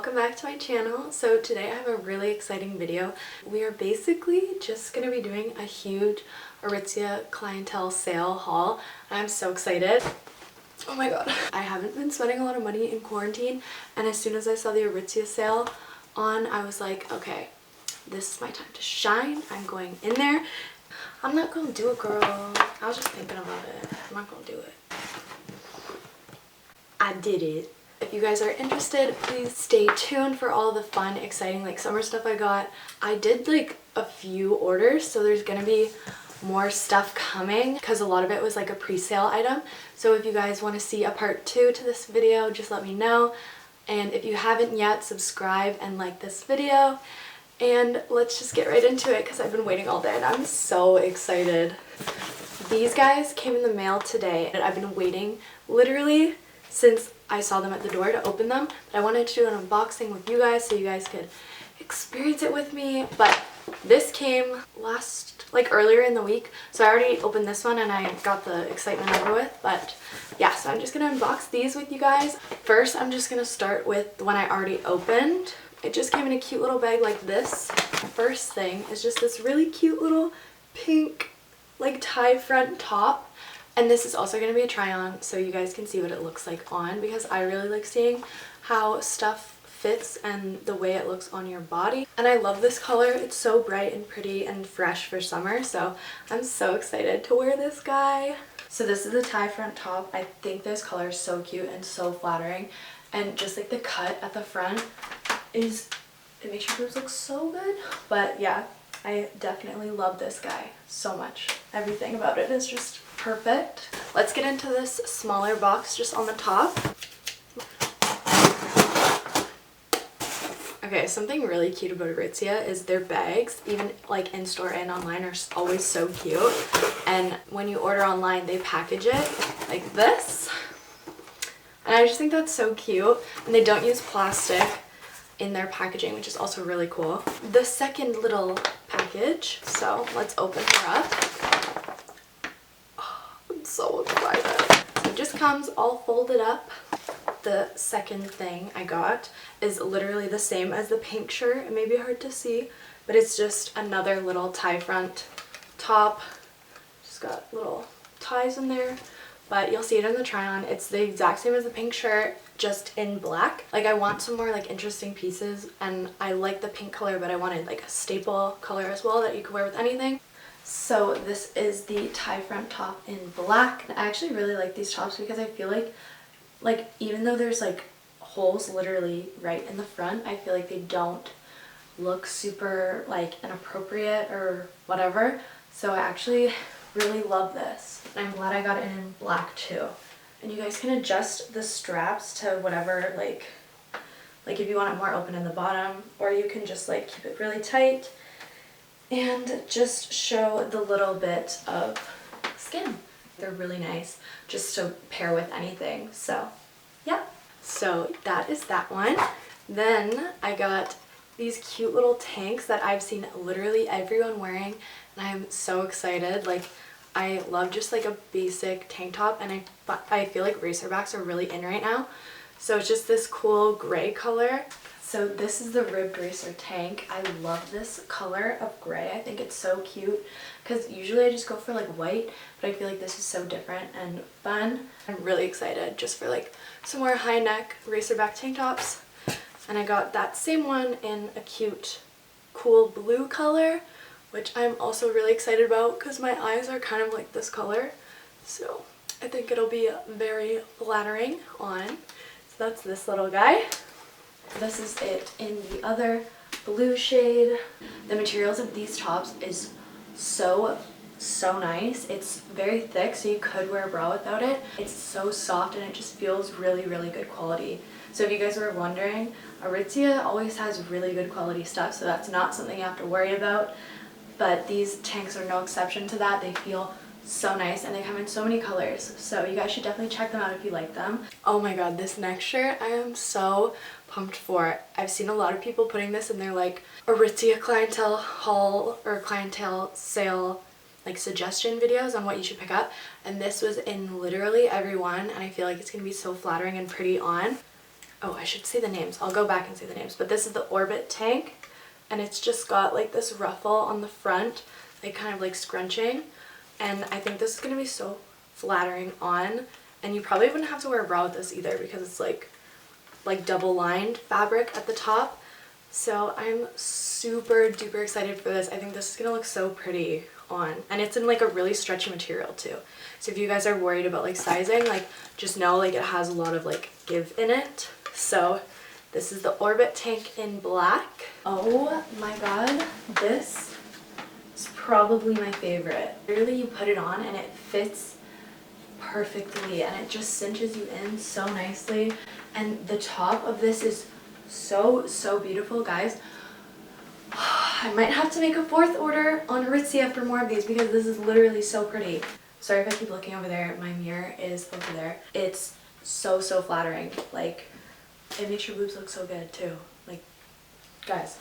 welcome back to my channel. So today I have a really exciting video. We are basically just going to be doing a huge ARITZIA clientele sale haul. I'm so excited. Oh my god. I haven't been spending a lot of money in quarantine, and as soon as I saw the ARITZIA sale on, I was like, okay, this is my time to shine. I'm going in there. I'm not gonna do it, girl. I was just thinking about it. I'm not gonna do it. I did it. If you guys are interested, please stay tuned for all the fun, exciting summer stuff I got. I did a few orders, so there's gonna be more stuff coming because a lot of it was a pre-sale item. So if you guys want to see a part 2 to this video, just let me know. And if you haven't yet, subscribe and like this video. And let's just get right into it because I've been waiting all day and I'm so excited. These guys came in the mail today and I've been waiting literally since I saw them at the door to open them. But I wanted to do an unboxing with you guys so you guys could experience it with me. But this came earlier in the week, so I already opened this one and I got the excitement over with. But yeah, so I'm just gonna unbox these with you guys. First, I'm just gonna start with the one I already opened. It just came in a cute little bag like this. First thing is just this really cute little pink tie front top. And this is also going to be a try on so you guys can see what it looks like on, because I really like seeing how stuff fits and the way it looks on your body. And I love this color. It's so bright and pretty and fresh for summer, so I'm so excited to wear this guy. So this is the tie front top. I think this color is so cute and so flattering, and just the cut at the front it makes your boobs look so good. But yeah, I definitely love this guy so much. Everything about it is just perfect. Let's get into this smaller box just on the top. Okay, something really cute about ARITZIA is their bags, even in store and online, are always so cute. And when you order online, they package it like this. And I just think that's so cute. And they don't use plastic in their packaging, which is also really cool. The second little package, so let's open her up. Oh, I'm so excited. So it just comes all folded up. The second thing I got is literally the same as the pink shirt. It may be hard to see, but it's just another little tie front top. Just got little ties in there, but you'll see it in the try on. It's the exact same as the pink shirt, just in black. I want some more interesting pieces, and I like the pink color, but I wanted a staple color as well that you could wear with anything. So this is the tie front top in black. I actually really like these tops because I feel like even though there's holes literally right in the front, I feel like they don't look super inappropriate or whatever. So I actually really love this. And I'm glad I got it in black too. And you guys can adjust the straps to whatever, if you want it more open in the bottom, or you can just keep it really tight and just show the little bit of skin. They're really nice just to pair with anything. So yeah, so that is that one. Then I got these cute little tanks that I've seen literally everyone wearing, and I'm so excited. I love just a basic tank top, and I feel like racerbacks are really in right now. So it's just this cool gray color. So this is the ribbed racer tank. I love this color of gray. I think it's so cute because usually I just go for white, but I feel like this is so different and fun. I'm really excited just for some more high neck racerback tank tops. And I got that same one in a cute, cool blue color, which I'm also really excited about because my eyes are kind of this color. So I think it'll be very flattering on. So that's this little guy. This is it in the other blue shade. The materials of these tops is so nice. It's very thick, so you could wear a bra without it. It's so soft and it just feels really good quality. So if you guys were wondering, ARITZIA always has really good quality stuff, so that's not something you have to worry about. But these tanks are no exception to that. They feel so nice and they come in so many colors. So you guys should definitely check them out if you like them. Oh my god, this next shirt I am so pumped for. I've seen a lot of people putting this in their ARITZIA clientele haul or clientele sale suggestion videos on what you should pick up, and this was in literally every one, and I feel like it's gonna be so flattering and pretty on. Oh, I should say the names. I'll go back and say the names. But this is the Orbit tank, and it's just got like this ruffle on the front, like kind of like scrunching. And I think this is going to be so flattering on. And you probably wouldn't have to wear a bra with this either because it's like double lined fabric at the top. So I'm super duper excited for this. I think this is going to look so pretty on. And it's in like a really stretchy material too. So if you guys are worried about like sizing, like just know like it has a lot of like give in it. So this is the Orbit tank in black. Oh my god, this is probably my favorite. Literally you put it on and it fits perfectly and it just cinches you in so nicely. And the top of this is so beautiful, guys. I might have to make a 4th order on Aritzia for more of these because this is literally so pretty. Sorry if I keep looking over there. My mirror is over there. It's so flattering. Like, it makes your boobs look so good too. Like, guys,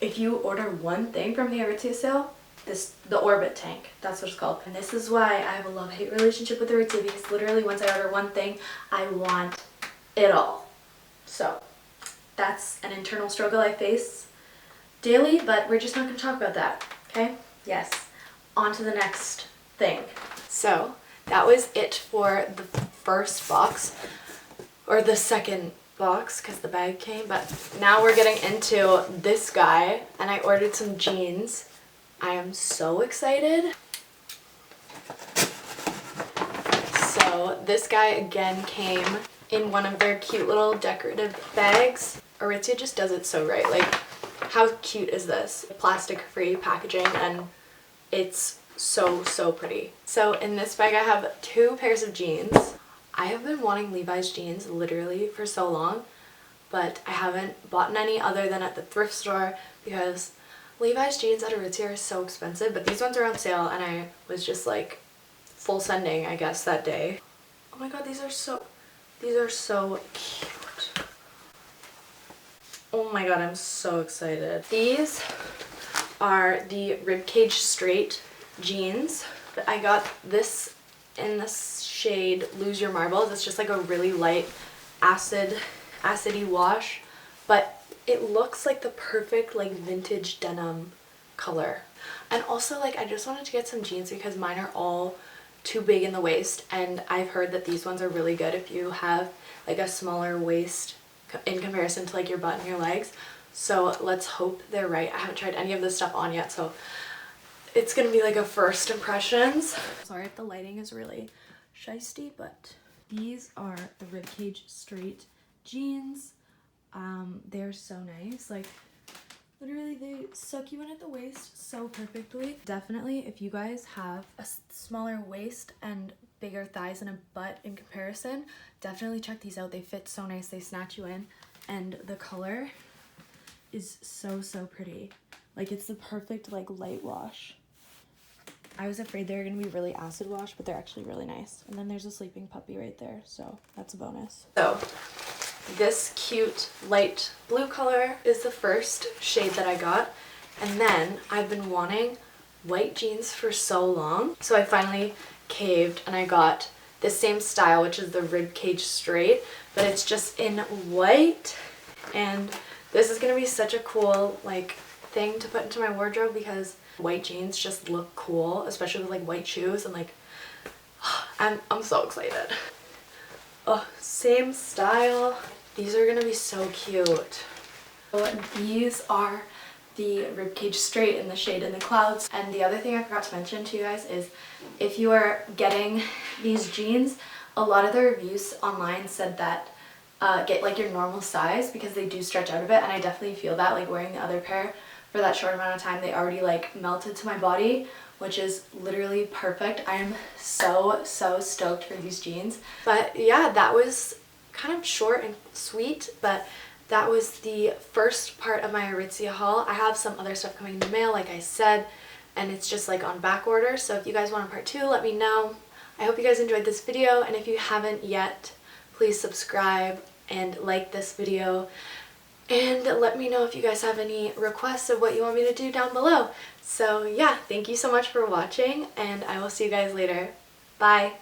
if you order one thing from the Aritzia sale, the Orbit tank, that's what it's called. And this is why I have a love-hate relationship with Aritzia, because literally once I order one thing, I want it all. So that's an internal struggle I face daily, but we're just not going to talk about that, okay? Yes, on to the next thing. So that was it for the first box, or the second box because the bag came, but now we're getting into this guy, and I ordered some jeans. I am so excited. So this guy again came in one of their cute little decorative bags. Aritzia just does it so right. Like, how cute is this? Plastic-free packaging, and it's so pretty. So in this bag I have 2 pairs of jeans. I have been wanting Levi's jeans literally for so long, but I haven't bought any other than at the thrift store because Levi's jeans at Aritzia are so expensive, but these ones are on sale and I was just like full sending, I guess, that day. Oh my god, these are so cute. Oh my god, I'm so excited. These are the Ribcage Straight jeans. I got this in the shade Lose Your Marbles. It's just like a really light acidy wash, but it looks like the perfect like vintage denim color. And also, like, I just wanted to get some jeans because mine are all too big in the waist, and I've heard that these ones are really good if you have like a smaller waist in comparison to like your butt and your legs. So let's hope they're right. I haven't tried any of this stuff on yet, so it's gonna be like a first impressions. Sorry if the lighting is really shisty, but these are the Ribcage Straight jeans. They're so nice. Like, literally they suck you in at the waist so perfectly. Definitely, if you guys have a smaller waist and bigger thighs and a butt in comparison, definitely check these out. They fit so nice. They snatch you in, and the color is so pretty. Like, it's the perfect like light wash. I was afraid they were gonna be really acid wash, but they're actually really nice. And then there's a sleeping puppy right there, so that's a bonus. So this cute light blue color is the first shade that I got, and then I've been wanting white jeans for so long, so I finally caved and I got the same style, which is the Ribcage Straight, but it's just in white. And this is gonna be such a cool like thing to put into my wardrobe because white jeans just look cool, especially with like white shoes, and like I'm so excited. Oh, same style. These are gonna be so cute. So these are the Ribcage Straight in the shade In the Clouds. And the other thing I forgot to mention to you guys is if you are getting these jeans, a lot of the reviews online said that get like your normal size because they do stretch out a bit, and I definitely feel that. Like, wearing the other pair for that short amount of time, they already like melted to my body, which is literally perfect. I am so stoked for these jeans. But yeah, that was kind of short and sweet, but that was the first part of my Aritzia haul. I have some other stuff coming in the mail, like I said, and it's just like on back order. So if you guys want a part 2, let me know. I hope you guys enjoyed this video, and if you haven't yet, please subscribe and like this video, and let me know if you guys have any requests of what you want me to do down below. So yeah, thank you so much for watching, and I will see you guys later. Bye!